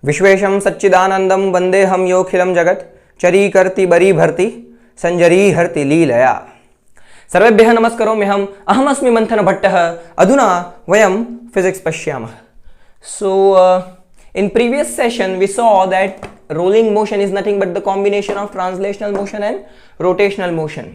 विश्वेशं सच्चिदानंदं वंदेहम योऽखिलं जगत् चरीकर्ति बरी भर्ति संजरी हर्ति लीलया। सर्वेभ्यः नमस्कारो मेहम अहमस्मि मंथन भट्टः। अधुना वयम फिजिक्स पश्यामः। So in previous session we saw that rolling motion is nothing but the combination of translational motion and rotational motion.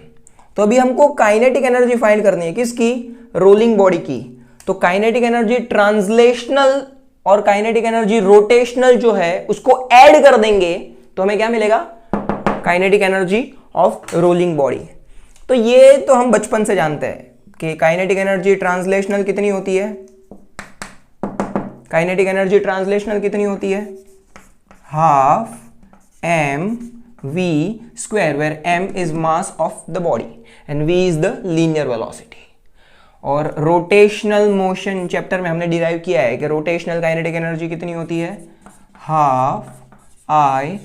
तो अभी हमको काइनेटिक एनर्जी फाइंड करनी है, किसकी? रोलिंग बॉडी की। तो काइनेटिक एनर्जी ट्रांसलेशनल और काइनेटिक एनर्जी रोटेशनल जो है उसको ऐड कर देंगे तो हमें क्या मिलेगा? Kinetic energy of rolling body. तो ये तो हम बचपन से जानते हैं कि काइनेटिक एनर्जी ट्रांसलेशनल कितनी होती है। काइनेटिक एनर्जी ट्रांसलेशनल कितनी होती है? Half m v square, where m is mass of the body and v is the linear velocity. और रोटेशनल मोशन चैप्टर में हमने डिराइव किया है कि रोटेशनल काइनेटिक एनर्जी कितनी होती है? Half I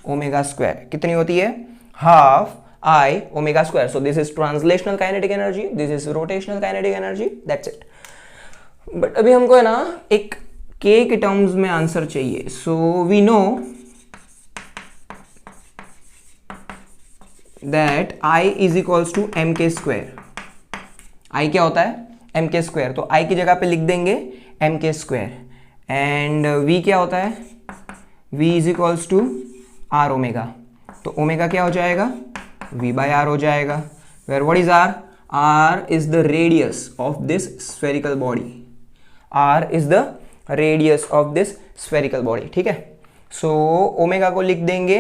omega square. कितनी होती है? Half I omega square. So this is translational kinetic energy, this is rotational kinetic energy, that's it. But अभी हमको है ना एक k के टर्म्स में आंसर चाहिए। So we know that I is equals to m k square. I क्या होता है? M k square. तो I की जगह पे लिख देंगे M k square. And V क्या होता है? V is equals to r omega. तो ओमेगा क्या हो जाएगा? V बाय आर हो जाएगा। Where what is r? R is the radius of this spherical body. R is the radius of this spherical body. ठीक है। सो ओमेगा को लिख देंगे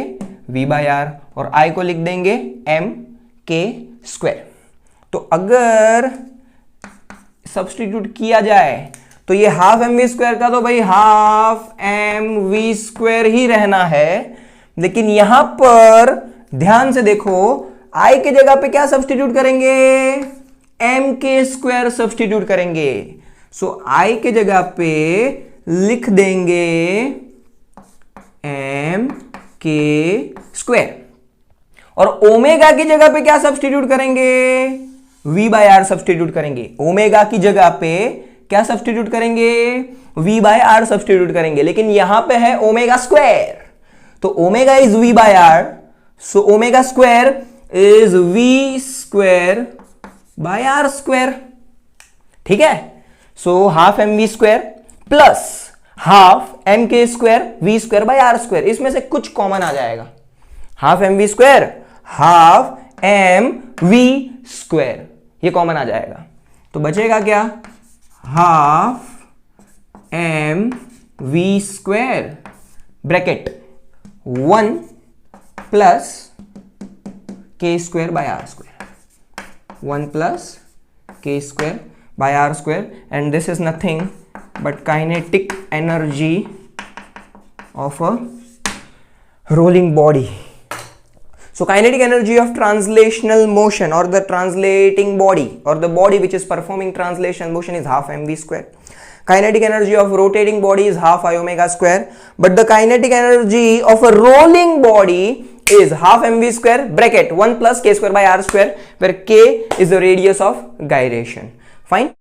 v बाय आर और I को लिख देंगे एम के स्क्वायर। तो अगर सब्स्टिट्यूट किया जाए तो ये हाफ एम वी स्क्वायर का तो भाई हाफ एम वी स्क्वायर ही रहना है। लेकिन यहां पर ध्यान से देखो, I के जगह पे क्या सब्स्टिट्यूट करेंगे? एम के स्क्वायर सब्स्टिट्यूट करेंगे। सो I के जगह पे लिख देंगे एम के स्क्वायर और ओमेगा की जगह पे क्या सब्स्टिट्यूट करेंगे? v बाय आर सब्स्टिट्यूट करेंगे। ओमेगा की जगह पे क्या सब्स्टिट्यूट करेंगे? v बाय आर सब्स्टिट्यूट करेंगे। लेकिन यहां पे है ओमेगा स्क्वायर, तो omega is v by r. So omega square is v square by r square. ठीक है। So half m v square plus half m k square v square by r square. इसमें से कुछ common आ जाएगा। Half m v square, half m v square, ये common आ जाएगा। तो बचेगा क्या? Half m v square bracket 1 plus k square by r square. 1 plus k square by r square and this is nothing but kinetic energy of a rolling body. So kinetic energy of translational motion or the translating body or the body which is performing translation motion is half mv square. Kinetic energy of rotating body is half I omega square, but the kinetic energy of a rolling body is half mv square bracket 1 plus k square by r square, where k is the radius of gyration. Fine.